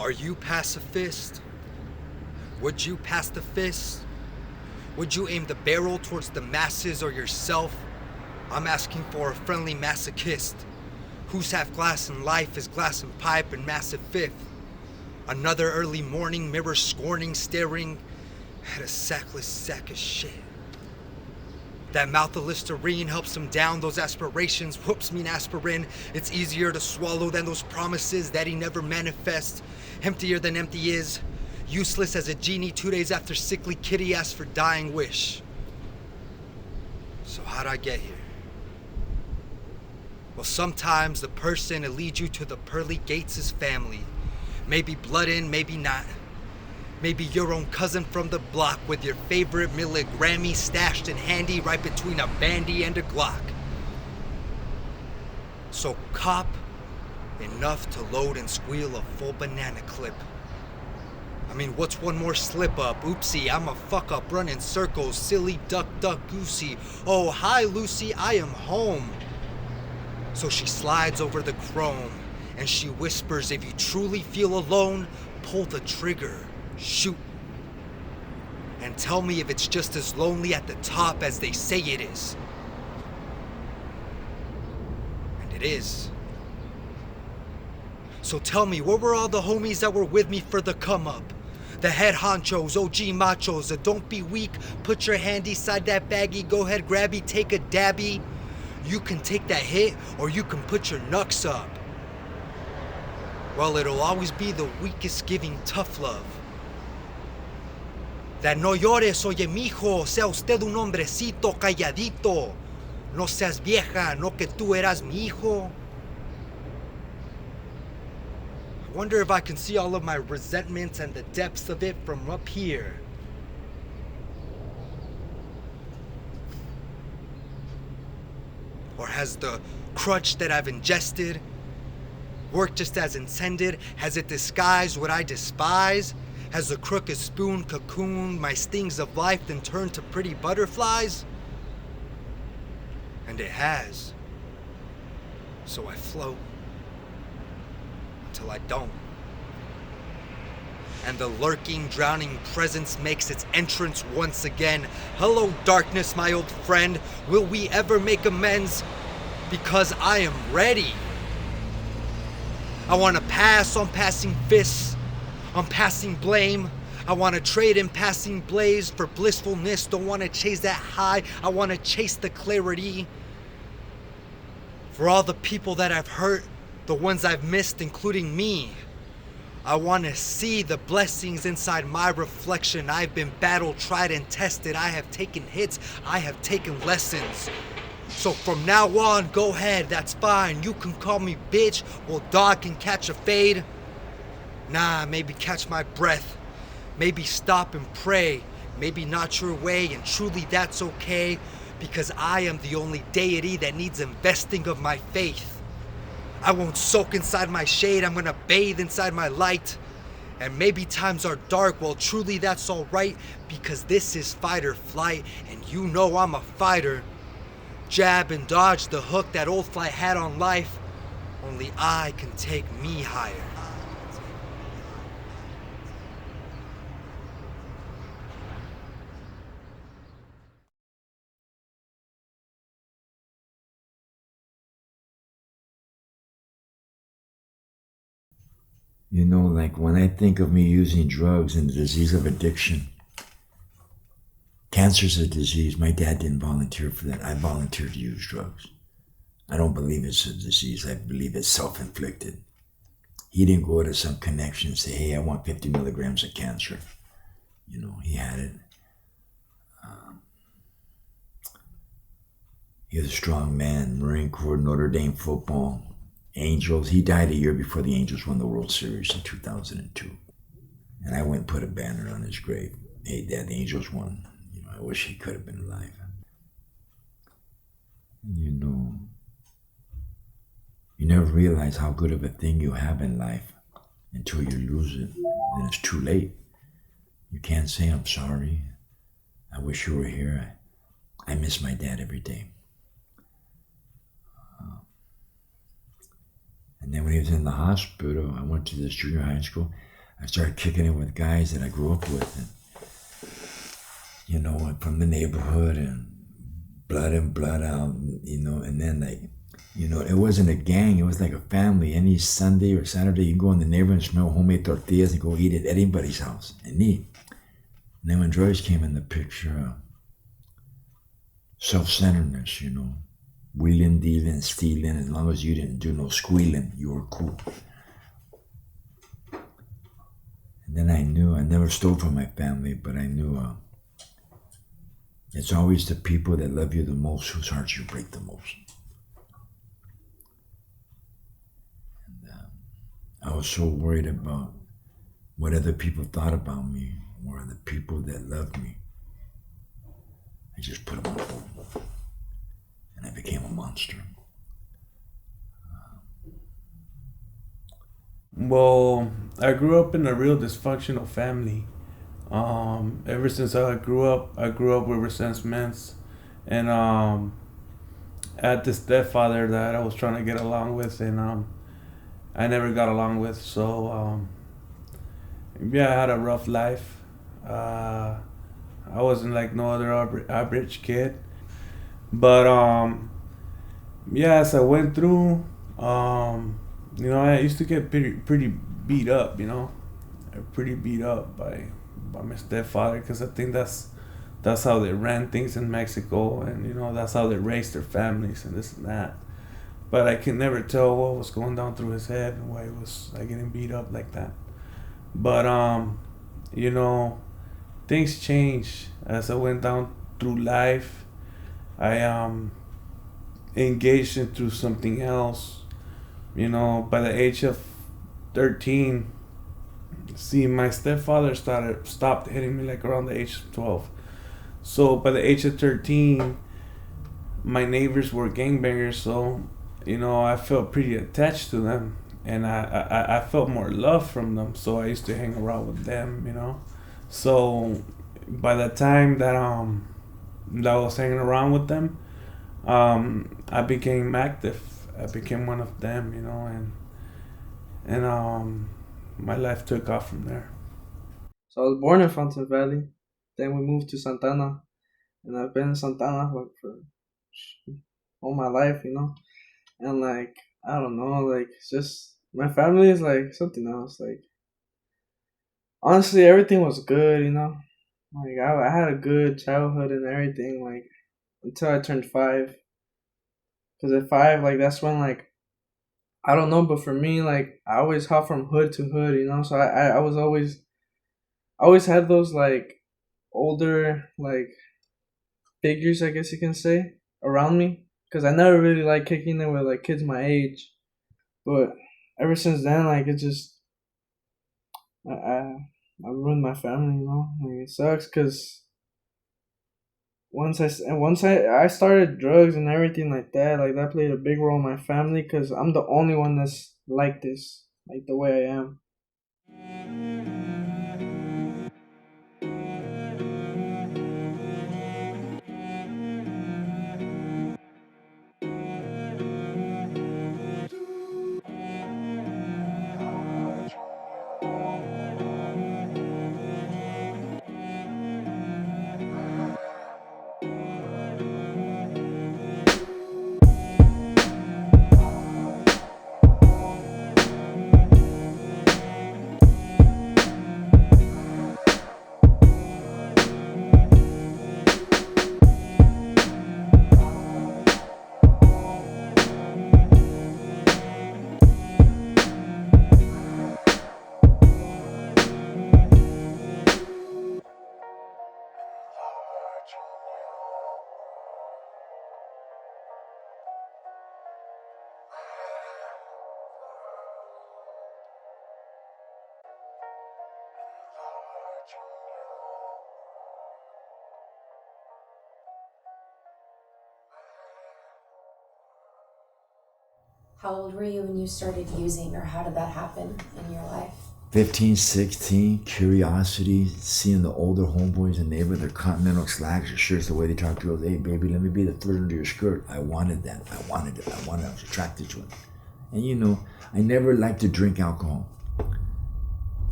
Are you pacifist? Would you pass the fist? Would you aim the barrel towards the masses or yourself? I'm asking for a friendly masochist, whose half glass in life is glass and pipe and massive fifth. Another early morning, mirror scorning, staring at a sackless sack of shit. That mouth of Listerine helps him down those aspirations. Whoops mean aspirin. It's easier to swallow than those promises that he never manifests. Emptier than empty is. Useless as a genie 2 days after sickly kitty asked for dying wish. So how'd I get here? Well, sometimes the person that leads you to the pearly gates is family. Maybe blood in, maybe not. Maybe your own cousin from the block with your favorite milligrammy stashed in handy right between a bandy and a Glock. So cop enough to load and squeal a full banana clip. I mean, what's one more slip up? Oopsie, I'm a fuck up running circles, silly duck goosey. Oh, hi Lucy, I am home. So she slides over the chrome and she whispers, if you truly feel alone, pull the trigger, shoot. And tell me if it's just as lonely at the top as they say it is. And it is. So tell me, where were all the homies that were with me for the come up? The head honchos, OG machos, the don't be weak, put your hand inside that baggie, go ahead grabby, take a dabby. You can take that hit or you can put your knucks up. Well, it'll always be the weakest giving tough love. That no llores, oye mijo, sea usted un hombrecito calladito. No seas vieja, no que tú eras mi hijo. I wonder if I can see all of my resentment and the depths of it from up here. Or has the crutch that I've ingested worked just as intended? Has it disguised what I despise? Has the crooked spoon cocooned my stings of life then turned to pretty butterflies? And it has. So I float until I don't. And the lurking, drowning presence makes its entrance once again. Hello, darkness, my old friend. Will we ever make amends? Because I am ready. I want to pass on passing fists, on passing blame. I want to trade in passing blaze for blissfulness. Don't want to chase that high. I want to chase the clarity. For all the people that I've hurt, the ones I've missed, including me. I want to see the blessings inside my reflection. I've been battled, tried, and tested. I have taken hits. I have taken lessons. So from now on, go ahead. That's fine. You can call me bitch. Well, dog can catch a fade. Nah, maybe catch my breath. Maybe stop and pray. Maybe not your way, and truly that's okay. Because I am the only deity that needs investing of my faith. I won't soak inside my shade, I'm gonna bathe inside my light. And maybe times are dark, well truly that's alright, because this is fight or flight, and you know I'm a fighter. Jab and dodge the hook that old flight had on life, only I can take me higher. You know, like when I think of me using drugs and the disease of addiction, cancer's a disease. My dad didn't volunteer for that. I volunteered to use drugs. I don't believe it's a disease. I believe it's self-inflicted. He didn't go to some connection and say, hey, I want 50 milligrams of cancer. You know, he had it. He was a strong man, Marine Corps, Notre Dame football. Angels. He died a year before the Angels won the World Series in 2002. And I went and put a banner on his grave. Hey, Dad, the Angels won. You know, I wish he could have been alive. You know, you never realize how good of a thing you have in life until you lose it. And it's too late. You can't say, I'm sorry. I wish you were here. I miss my dad every day. And then when he was in the hospital, I went to this junior high school. I started kicking it with guys that I grew up with, and from the neighborhood, and blood in, blood out, and then it wasn't a gang, it was like a family. Any Sunday or Saturday, you go in the neighborhood and smell homemade tortillas and go eat at anybody's house and eat. And then when drugs came in the picture, self-centeredness, wheeling, dealing, stealing, as long as you didn't do no squealing, you were cool. And then I knew, I never stole from my family, but I knew it's always the people that love you the most whose hearts you break the most. And I was so worried about what other people thought about me, or the people that loved me. I just put them on hold, and I became a monster. Well, I grew up in a real dysfunctional family. Ever since I grew up with resentments, and I had this stepfather that I was trying to get along with, and I never got along with. So yeah, I had a rough life. I wasn't like no other average kid, but yeah, as I went through, I used to get pretty beat up, pretty beat up by my stepfather, because I think that's how they ran things in Mexico, and that's how they raised their families and this and that. But I could never tell what was going down through his head and why he was like getting beat up like that. But things changed as I went down through life. I engaged into something else. By the age of 13, my stepfather stopped hitting me like around the age of 12. So by the age of 13, my neighbors were gangbangers, so I felt pretty attached to them, and I felt more love from them, so I used to hang around with them. So by the time that I was hanging around with them, I became active. I became one of them, and my life took off from there. So I was born in Fountain Valley. Then we moved to Santana, and I've been in Santana like for all my life, And like I don't know, like it's just my family is like something else. Like honestly, everything was good, Like I had a good childhood and everything, like until I turned 5. Cause at 5, like that's when like I don't know, but for me, like I always hop from hood to hood, So I was always had those like older like figures, I guess you can say, around me. Cause I never really liked kicking it with like kids my age, but ever since then, like it just I ruined my family, Like it sucks, cause once I started drugs and everything like that played a big role in my family, cause I'm the only one that's like this, like the way I am. How old were you when you started using, or how did that happen in your life? 15, 16, curiosity, seeing the older homeboys in the neighborhood, their continental slacks, their shirts, the way they talk to girls. Hey, baby, let me be the flirt under your skirt. I wanted that. I wanted it. I was attracted to it. And I never liked to drink alcohol.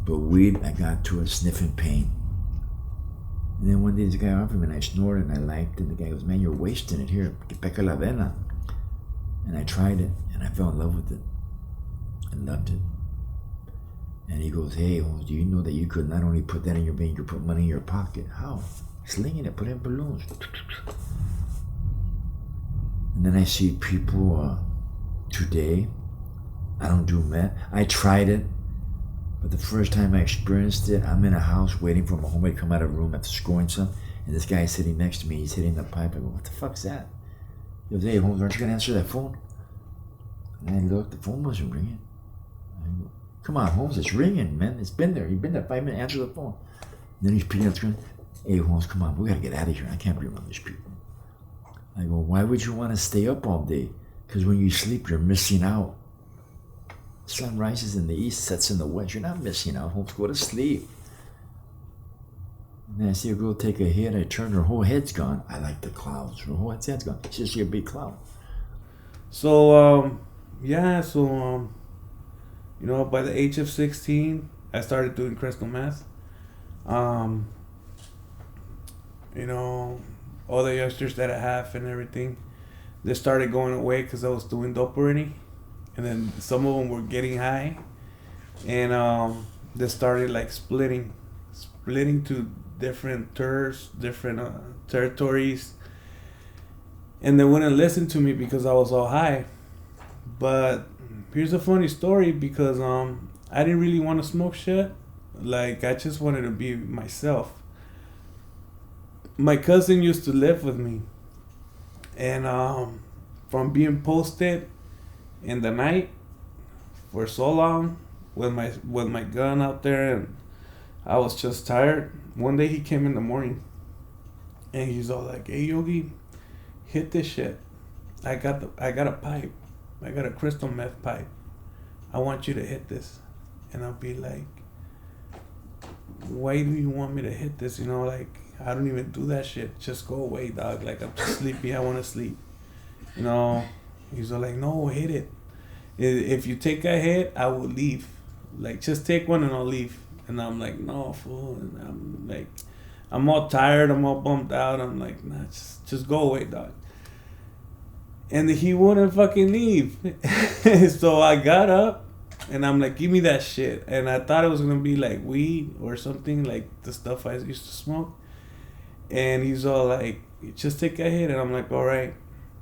But weed, I got to it sniffing pain. And then one day this guy offered me and I snorted and I liked it. And the guy goes, man, you're wasting it here. Que peca la vena. And I tried it and I fell in love with it. I loved it. And he goes, hey, Holmes, do you know that you could not only put that in your vein, you could put money in your pocket? How? Slinging it, put it in balloons. And then I see people today, I don't do meth. I tried it, but the first time I experienced it, I'm in a house waiting for my homemade to come out of a room after scoring some, and this guy is sitting next to me, he's hitting the pipe. I go, what the fuck's that? He goes, hey, Holmes, aren't you going to answer that phone? And I look, the phone wasn't ringing. I go, come on, Holmes, it's ringing, man. It's been there. You've been there 5 minutes, answer the phone. And then he's picking up the screen. Hey, Holmes, come on, we got to get out of here. I can't be around these people. I go, why would you want to stay up all day? Because when you sleep, you're missing out. Sun rises in the east, sets in the west. You're not missing out. Holmes, go to sleep. And then I see a girl take a hit. I turn, her whole head's gone. I like the clouds. Her whole head's gone. She's just a big cloud. So, you know, by the age of 16, I started doing crystal meth. You know, all the youngsters that I have and everything, they started going away because I was doing dope already. And then some of them were getting high. And they started like splitting to different tours, different territories. And they wouldn't listen to me because I was all high. But here's a funny story because I didn't really want to smoke shit. Like, I just wanted to be myself. My cousin used to live with me. And from being posted in the night for so long with my gun out there, and I was just tired. One day he came in the morning and he's all like, hey Yogi, hit this shit. I got a pipe. I got a crystal meth pipe. I want you to hit this. And I'll be like, why do you want me to hit this? You know, like, I don't even do that shit. Just go away, dog. Like, I'm just sleepy. I want to sleep. You know, he's all like, no, hit it. If you take a hit, I will leave. Like, just take one and I'll leave. And I'm like, no, fool. And I'm like, I'm all tired. I'm all bummed out. I'm like, nah, just go away, dog. And he wouldn't fucking leave. So I got up and I'm like, give me that shit. And I thought it was going to be like weed or something, like the stuff I used to smoke. And he's all like, just take a hit. And I'm like, all right.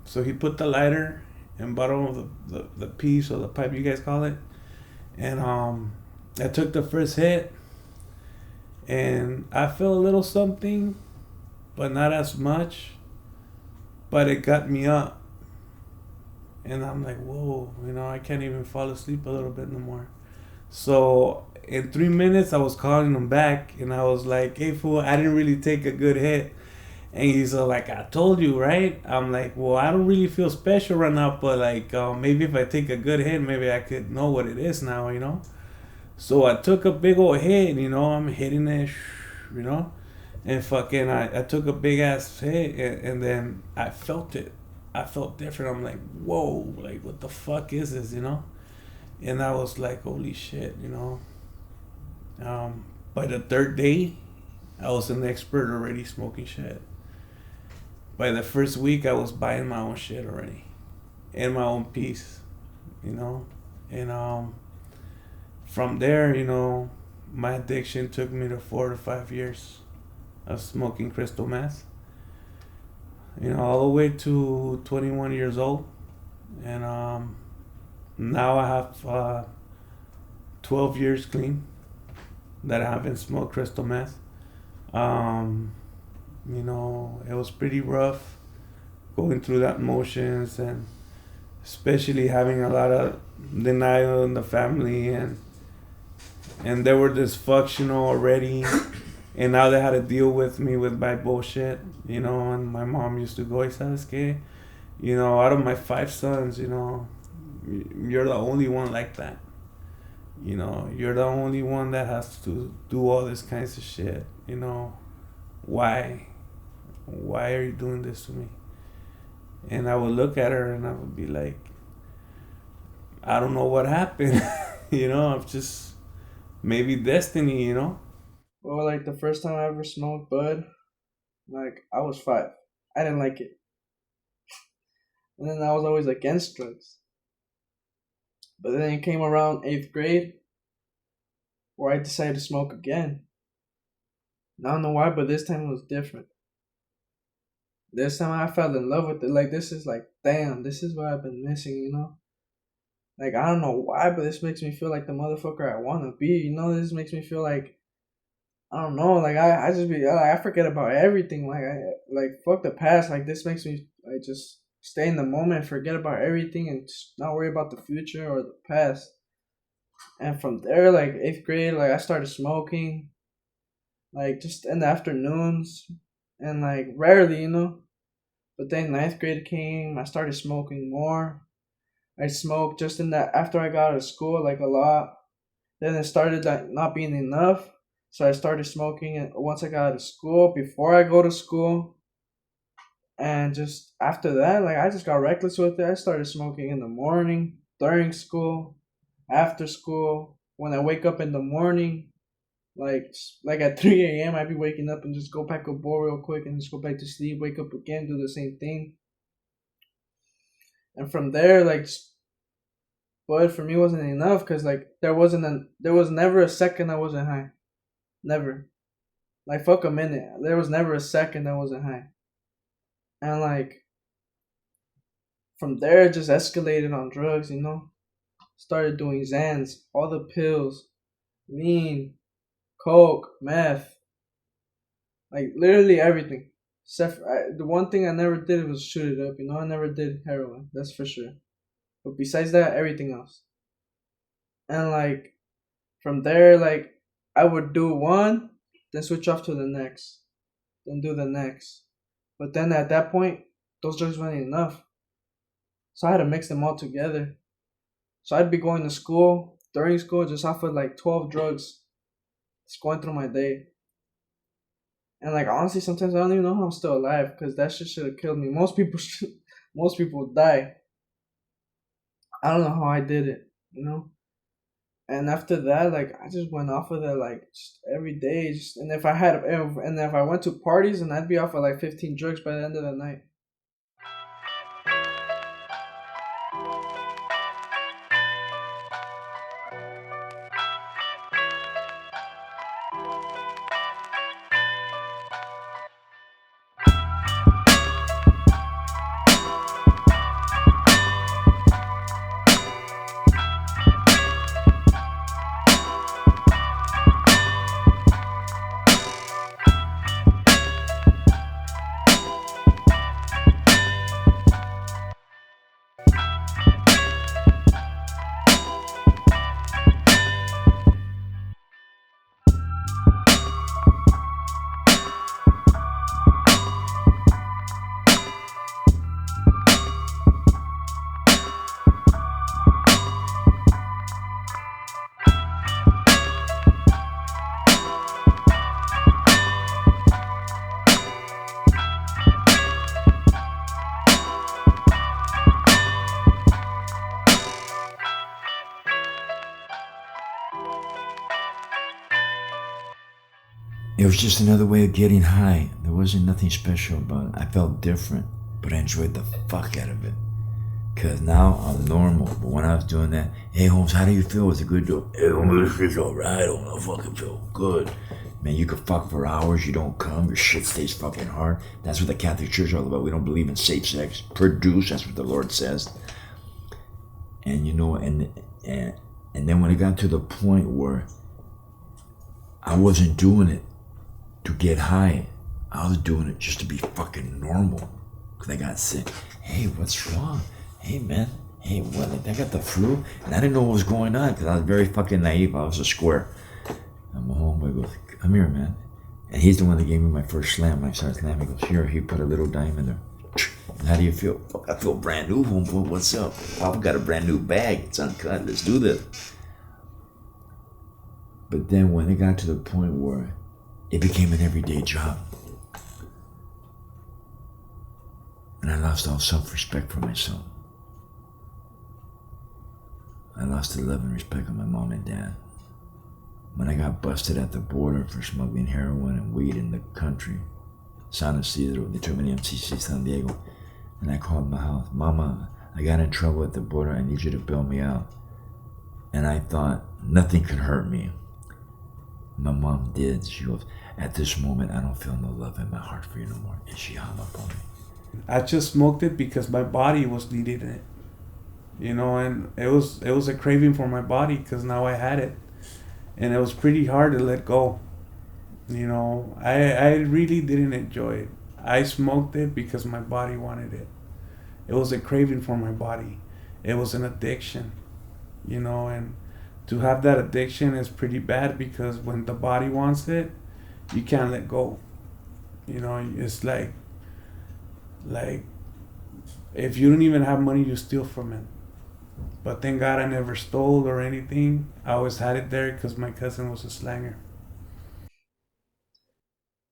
So he put the lighter in bottom of the piece or the pipe, you guys call it. And I took the first hit. And I felt a little something, but not as much. But it got me up. And I'm like, whoa, you know, I can't even fall asleep a little bit no more. So in 3 minutes, I was calling him back. And I was like, hey, fool, I didn't really take a good hit. And he's like, I told you, right? I'm like, well, I don't really feel special right now. But like, maybe if I take a good hit, maybe I could know what it is now, you know? So I took a big old hit, you know? I'm hitting it, you know? And fucking, I took a big ass hit. And then I felt it. I felt different. I'm like, whoa, like, what the fuck is this, you know? And I was like, holy shit, you know? By the third day, I was an expert already smoking shit. By the first week, I was buying my own shit already. And my own piece, you know? And from there, you know, my addiction took me to 4 to 5 years of smoking crystal meth. You know, all the way to 21 years old. And now I have 12 years clean that I haven't smoked crystal meth. You know, it was pretty rough going through that motions, and especially having a lot of denial in the family, and they were dysfunctional already. And now they had to deal with me with my bullshit, you know. And my mom used to go, ¿sabes qué? You know, out of my 5 sons, you know, you're the only one like that. You know, you're the only one that has to do all this kinds of shit, you know. Why? Why are you doing this to me? And I would look at her and I would be like, I don't know what happened. You know, maybe destiny, you know? Well, like the first time I ever smoked bud, like I was 5. I didn't like it, and then I was always against drugs. But then it came around 8th grade where I decided to smoke again. I don't know why, but this time it was different. This time I fell in love with it. Like, this is like, damn, this is what I've been missing, you know? Like, I don't know why, but this makes me feel like the motherfucker I want to be, you know? This makes me feel like, I don't know, like, I just be, I forget about everything. Like, fuck the past. Like, this makes me, like, just stay in the moment, forget about everything, and just not worry about the future or the past. And from there, like, 8th grade, like, I started smoking, like, just in the afternoons, and, like, rarely, you know? But then 9th grade came, I started smoking more. I smoked just in that after I got out of school, like a lot. Then it started like not being enough, so I started smoking it once I got out of school, before I go to school, and just after that, like I just got reckless with it. I started smoking in the morning, during school, after school. When I wake up in the morning, like at 3 a.m., I'd be waking up and just go pack a bowl real quick and just go back to sleep. Wake up again, do the same thing, and from there, like but for me wasn't enough because like there was never a second I wasn't high, never. Like fuck a minute, there was never a second I wasn't high, and like from there it just escalated on drugs, you know. Started doing Zans, all the pills, lean, coke, meth, like literally everything. Except the one thing I never did was shoot it up, you know. I never did heroin, that's for sure. But besides that, everything else. And like from there, like I would do one, then switch off to the next, then do the next. But then at that point, those drugs weren't enough, so I had to mix them all together. So I'd be going to school during school, just off of like 12 drugs, just going through my day. And like honestly, sometimes I don't even know how I'm still alive because that shit should have killed me. Most people, most people die. I don't know how I did it, you know. And after that, like I just went off of that like just every day. Just and if I went to parties, and I'd be off of like 15 drugs by the end of the night. It was just another way of getting high. There wasn't nothing special about it. I felt different, but I enjoyed the fuck out of it. Cause now I'm normal, but when I was doing that, hey Holmes, how do you feel? Was it good? Hey Holmes, this feels alright. I don't fucking feel good. Man, you could fuck for hours, you don't come, your shit stays fucking hard. That's what the Catholic Church is all about. We don't believe in safe sex. Produce, that's what the Lord says. And you know, and then when it got to the point where I wasn't doing it to get high, I was doing it just to be fucking normal. Cause I got sick. Hey, what's wrong? Hey man, hey what? I got the flu, and I didn't know what was going on because I was very fucking naive. I was a square. And my homeboy goes, "Come here, man," and he's the one that gave me my first slam. I started slamming. He goes, "Here," he put a little dime in there. And how do you feel? Fuck, I feel brand new, homeboy. What's up? I've got a brand new bag. It's uncut. Let's do this. But then when it got to the point where it became an everyday job, and I lost all self-respect for myself. I lost the love and respect of my mom and dad. When I got busted at the border for smuggling heroin and weed in the country, San Isidro, they took me to MCC San Diego, and I called my house. Mama, I got in trouble at the border. I need you to bail me out. And I thought nothing could hurt me. My mom did. She goes, at this moment, I don't feel no love in my heart for you no more. And she hung up on me. I just smoked it because my body was needing it, and it was a craving for my body because now I had it, and it was pretty hard to let go. I really didn't enjoy it. I smoked it because my body wanted it. It was a craving for my body. It was an addiction, and to have that addiction is pretty bad because when the body wants it, you can't let go. It's like if you don't even have money, you steal from it. But thank God I never stole or anything. I always had it there because my cousin was a slanger.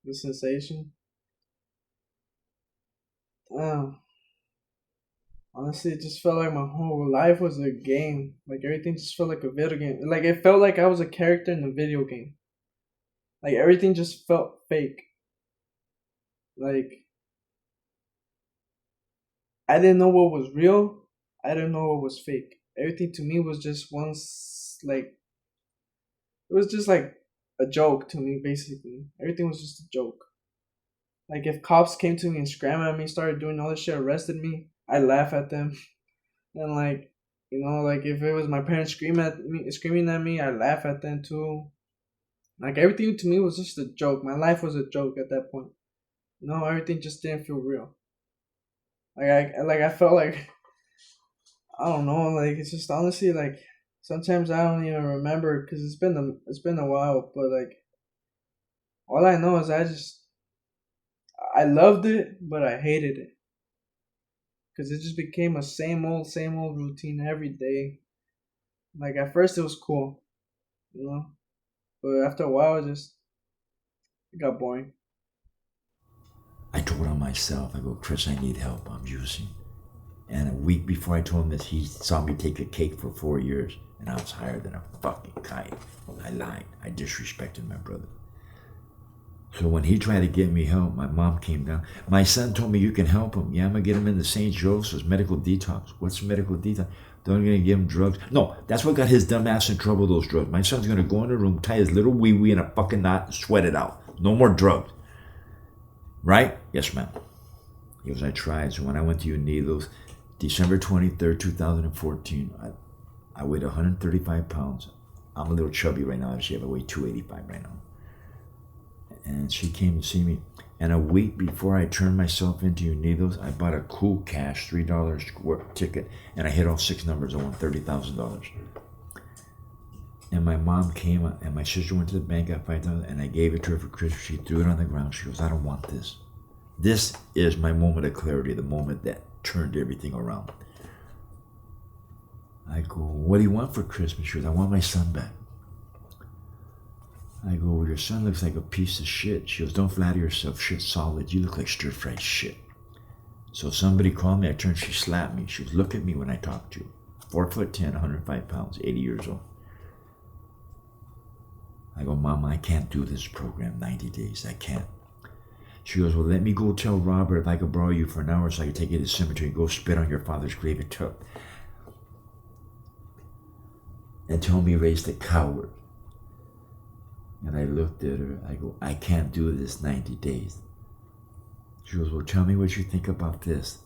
The sensation. Damn. Honestly, it just felt like my whole life was a game. Like everything just felt like a video game. Like it felt like I was a character in a video game. Like everything just felt fake. Like I didn't know what was real. I didn't know what was fake. Everything to me was just it was just like a joke to me, basically. Everything was just a joke. Like if cops came to me and screamed at me, started doing all this shit, arrested me, I laugh at them. And like if it was my parents screaming at me, I laugh at them too. Like everything to me was just a joke. My life was a joke at that point. Everything just didn't feel real. I felt like I don't know. Like it's just honestly like sometimes I don't even remember because it's been a while. But like all I know is I loved it, but I hated it because it just became a same old routine every day. Like at first it was cool, but after a while it got boring. I told on myself, I go, Chris, I need help. I'm using. And a week before I told him this, he saw me take a cake for 4 years, and I was higher than a fucking kite. I lied. I disrespected my brother. So when he tried to get me help, my mom came down. My son told me, you can help him. Yeah, I'm going to get him into St. Joseph's medical detox. What's medical detox? They're going to give him drugs. No, that's what got his dumb ass in trouble, those drugs. My son's going to go in the room, tie his little wee-wee in a fucking knot, and sweat it out. No more drugs. Right? Yes, ma'am. He goes, I tried. So when I went to Unidos, December 23rd, 2014, I weighed 135 pounds. I'm a little chubby right now. I weigh 285 right now. And she came to see me. And a week before I turned myself into Unidos, I bought a cool cash $3 ticket. And I hit all 6 numbers. I won $30,000. And my mom came and my sister went to the bank, got $5,000, and I gave it to her for Christmas. She threw it on the ground. She goes, I don't want this. This is my moment of clarity, the moment that turned everything around. I go, what do you want for Christmas? She goes, I want my son back. I go, well, your son looks like a piece of shit. She goes, don't flatter yourself, shit solid. You look like stir-fried shit. So somebody called me, I turned, she slapped me. She goes, look at me when I talk to you. 4'10", 105 pounds, 80 years old. I go, Mama, I can't do this program 90 days. I can't. She goes, well, let me go tell Robert if I could borrow you for an hour so I can take you to the cemetery and go spit on your father's grave it took. And tell me he raised a coward. And I looked at her. I go, I can't do this 90 days. She goes, well, tell me what you think about this.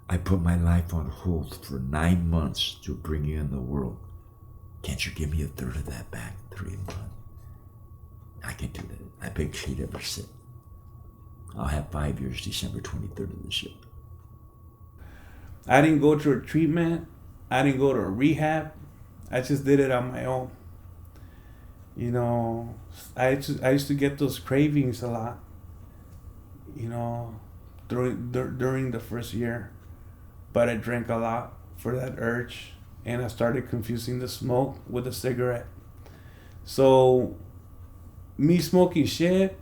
I put my life on hold for 9 months to bring you in the world. Can't you give me a third of that back? 3 months. I can do that. I beg she'd ever sit. I'll have 5 years, December 23rd of this year. I didn't go to a treatment. I didn't go to a rehab. I just did it on my own. I used to get those cravings a lot. During the first year, but I drank a lot for that urge, and I started confusing the smoke with the cigarette. So, me smoking shit,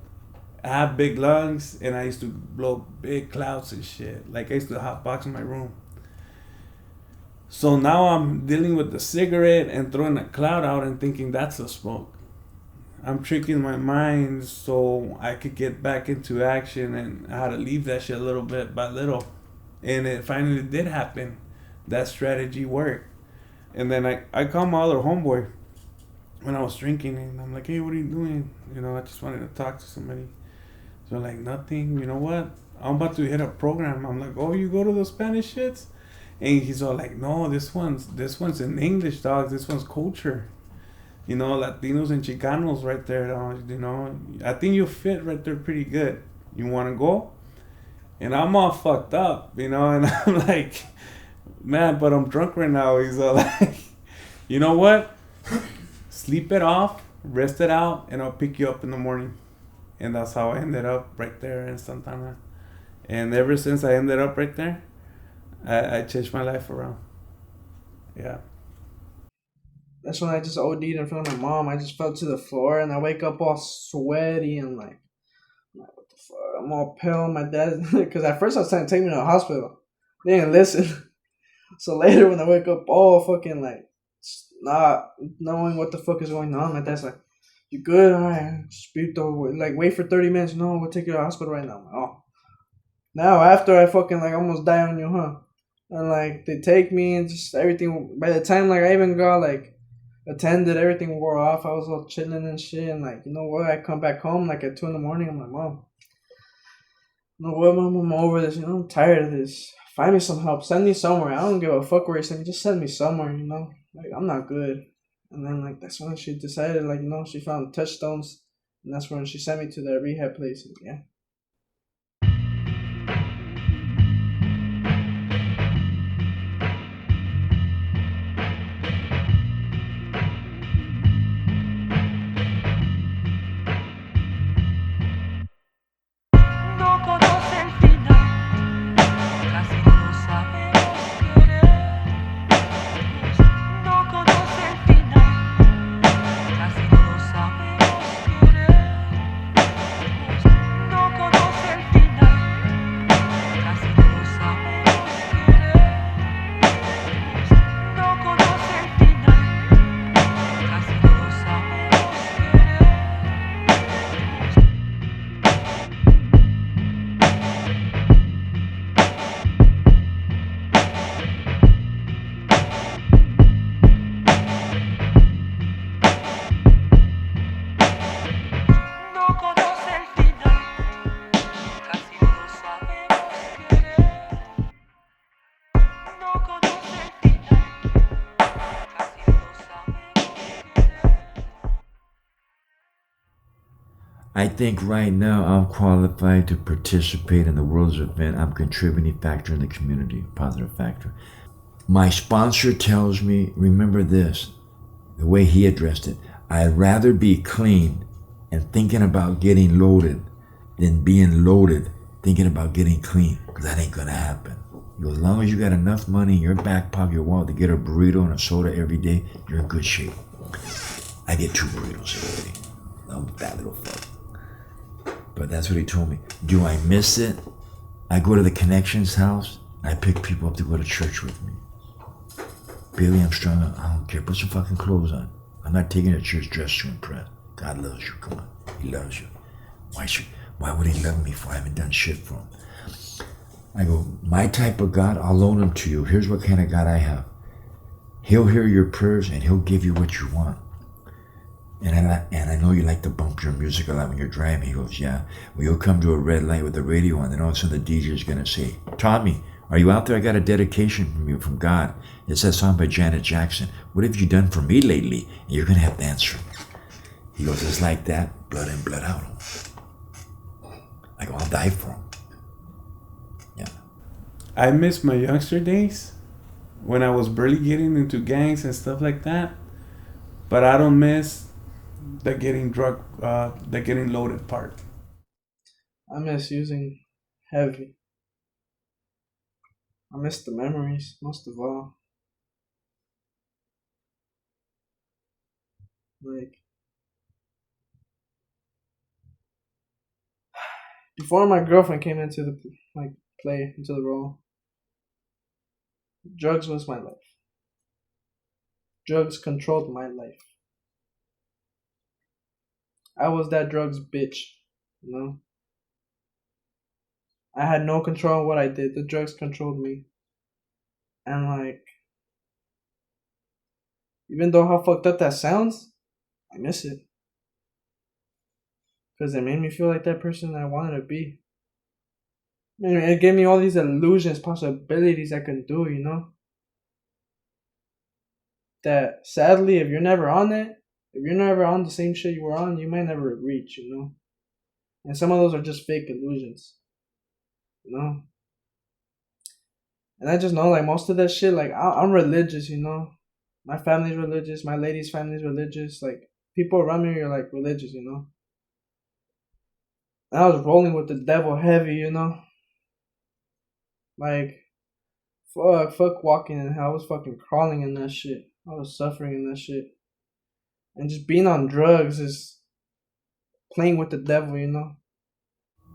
I have big lungs, and I used to blow big clouds and shit. Like I used to hotbox in my room. So now I'm dealing with the cigarette and throwing a cloud out and thinking that's a smoke. I'm tricking my mind so I could get back into action and how to leave that shit little bit by little. And it finally did happen. That strategy worked. And then I called my other homeboy when I was drinking, and I'm like, hey, what are you doing? I just wanted to talk to somebody. So like, nothing. You know what? I'm about to hit a program. I'm like, oh, you go to the Spanish shits? And he's all like, no, this one's in English, dog. This one's culture. Latinos and Chicanos right there. I think you fit right there pretty good. You want to go? And I'm all fucked up, and I'm like, man, but I'm drunk right now. He's all like, you know what? Sleep it off, rest it out, and I'll pick you up in the morning. And that's how I ended up right there in Santana. And ever since I ended up right there, I changed my life around. Yeah. That's when I just OD'd in front of my mom. I just fell to the floor and I wake up all sweaty and like what the fuck? I'm all pale. My dad, because at first I was trying to take me to the hospital. They didn't listen. So later when I wake up all fucking like not knowing what the fuck is going on, my dad's like, you good? All right. Like wait for 30 minutes. No, we'll take you to the hospital right now. I'm like, oh. Now after I fucking like almost die on you, huh? And like they take me and just everything. By the time like I even got like attended, everything wore off. I was all chilling and shit. And like, you know what? I come back home like at 2 in the morning. I'm like, mom, you know what, mom? I'm over this. I'm tired of this. Find me some help. Send me somewhere. I don't give a fuck where you send me. Just send me somewhere. Like I'm not good. And then like that's when she decided like she found touchstones, and that's when she sent me to the rehab place. And, yeah. I think right now I'm qualified to participate in the world's event. I'm a contributing factor in the community, positive factor. My sponsor tells me, remember this, the way he addressed it, I'd rather be clean and thinking about getting loaded than being loaded thinking about getting clean, because that ain't gonna happen. He goes, as long as you got enough money in your back pocket, your wallet to get a burrito and a soda every day, you're in good shape. I get 2 burritos every day. I'm a fat little fuck. But that's what he told me. Do I miss it? I go to the Connections house. I pick people up to go to church with me. Billy, I'm strong. I don't care. Put some fucking clothes on. I'm not taking you to church dressed to impress. God loves you. Come on. He loves you. Why would he love me if I haven't done shit for him? I go, my type of God, I'll loan him to you. Here's what kind of God I have. He'll hear your prayers and he'll give you what you want. And I know you like to bump your music a lot when you're driving. He goes, yeah. Well, you'll come to a red light with the radio on, then all of a sudden the DJ is going to say, Tommy, are you out there? I got a dedication from you, from God. It's that song by Janet Jackson. What have you done for me lately? And you're going to have to answer. He goes, it's like that, blood in, blood out. I go, I'll die for him. Yeah. I miss my youngster days when I was barely getting into gangs and stuff like that. But I don't miss the getting loaded part. I miss using heavy. I miss the memories most of all. Like before my girlfriend came into the play into the role, drugs was my life. Drugs controlled my life. I was that drugs bitch, you know. I had no control on what I did. The drugs controlled me. And like, even though how fucked up that sounds, I miss it. Because it made me feel like that person that I wanted to be. And it gave me all these illusions, possibilities I can do, you know? That sadly, if you're never on it, if you're never on the same shit you were on, you might never reach, you know? And some of those are just fake illusions, you know? And I just know, like, most of that shit, like, I'm religious, you know? My family's religious, my lady's family's religious. Like, people around me are, like, religious, you know? And I was rolling with the devil heavy, you know? Like, fuck walking in hell. I was fucking crawling in that shit. I was suffering in that shit. And just being on drugs is playing with the devil, you know?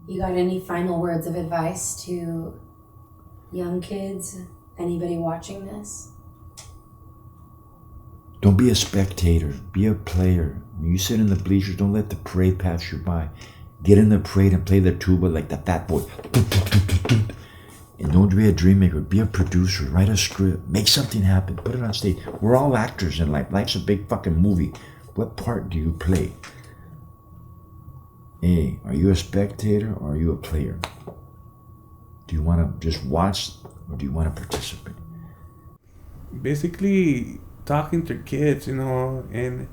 You got any final words of advice to young kids? Anybody watching this? Don't be a spectator. Be a player. When you sit in the bleachers, don't let the parade pass you by. Get in the parade and play the tuba like the fat boy. And don't be a dream maker. Be a producer. Write a script. Make something happen. Put it on stage. We're all actors in life. Life's a big fucking movie. What part do you play? Hey, are you a spectator or are you a player? Do you want to just watch or do you want to participate? Basically, talking to kids, you know, and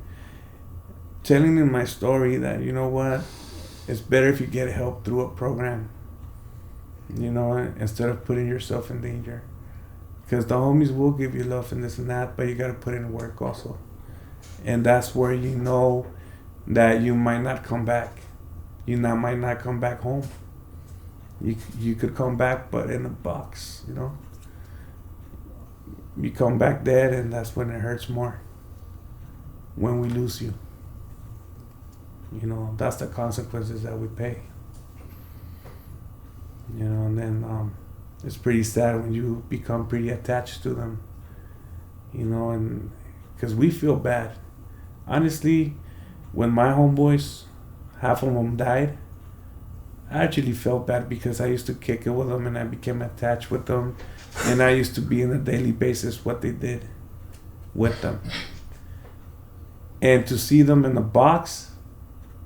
telling them my story that, you know what, it's better if you get help through a program, you know, instead of putting yourself in danger. Because the homies will give you love and this and that, but you got to put in work also. And that's where you know that you might not come back. Might not come back home. You could come back, but in a box, you know. You come back dead, and that's when it hurts more. When we lose you. You know, that's the consequences that we pay. You know, and then it's pretty sad when you become pretty attached to them. You know, and because we feel bad. Honestly, when my homeboys, half of them died, I actually felt bad because I used to kick it with them and I became attached with them. And I used to be on a daily basis what they did with them. And to see them in the box,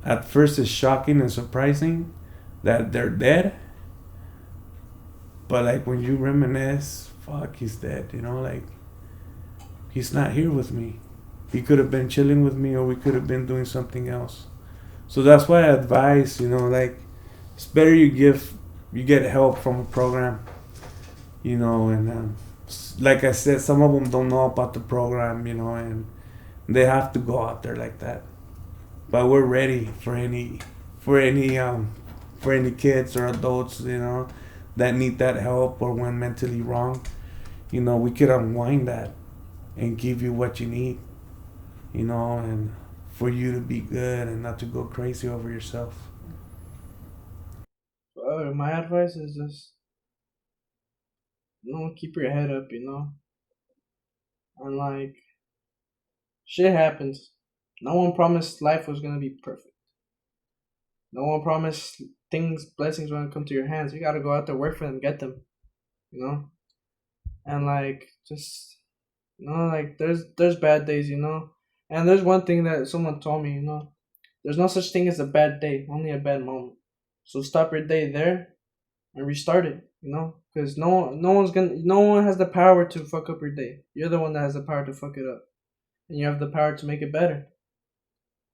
at first it's shocking and surprising that they're dead. But like when you reminisce, fuck, he's dead, you know, like he's not here with me. He could have been chilling with me or we could have been doing something else. So that's why I advise, you know, like it's better you get help from a program, you know, and like I said, some of them don't know about the program, you know, and they have to go out there like that. But we're ready for any kids or adults, you know, that need that help or when mentally wrong. You know, we could unwind that and give you what you need, you know, and for you to be good and not to go crazy over yourself. My advice is just, you know, keep your head up, you know. And like, shit happens. No one promised life was gonna be perfect. No one promised blessings were gonna come to your hands. You gotta go out there, work for them, get them, you know. And like, just, you know, like there's bad days, you know. And there's one thing that someone told me, you know, there's no such thing as a bad day, only a bad moment. So stop your day there and restart it, you know, because no one has the power to fuck up your day. You're the one that has the power to fuck it up, and you have the power to make it better.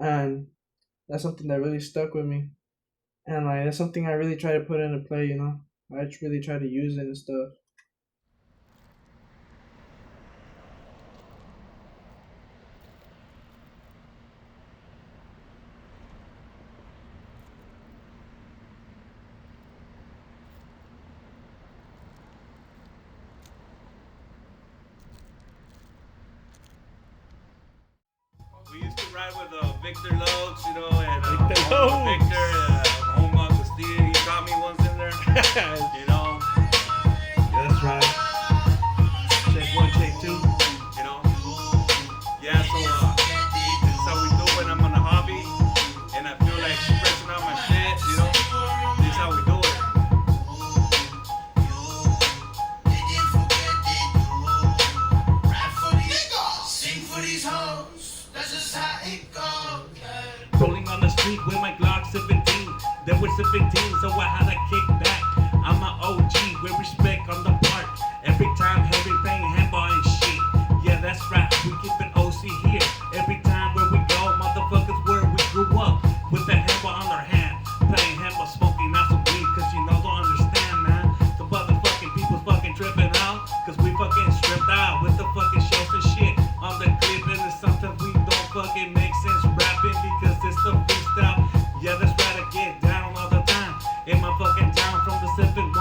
And that's something that really stuck with me, and like that's something I really try to put into play, you know. I really try to use it and stuff. We used to ride with Victor Loads, you know, and Victor, home Agustin, he got me once in there, you know. Yeah, that's right. Check one, check two. You know. Yeah, so this is how we do when I'm on a hobby, and I feel sipping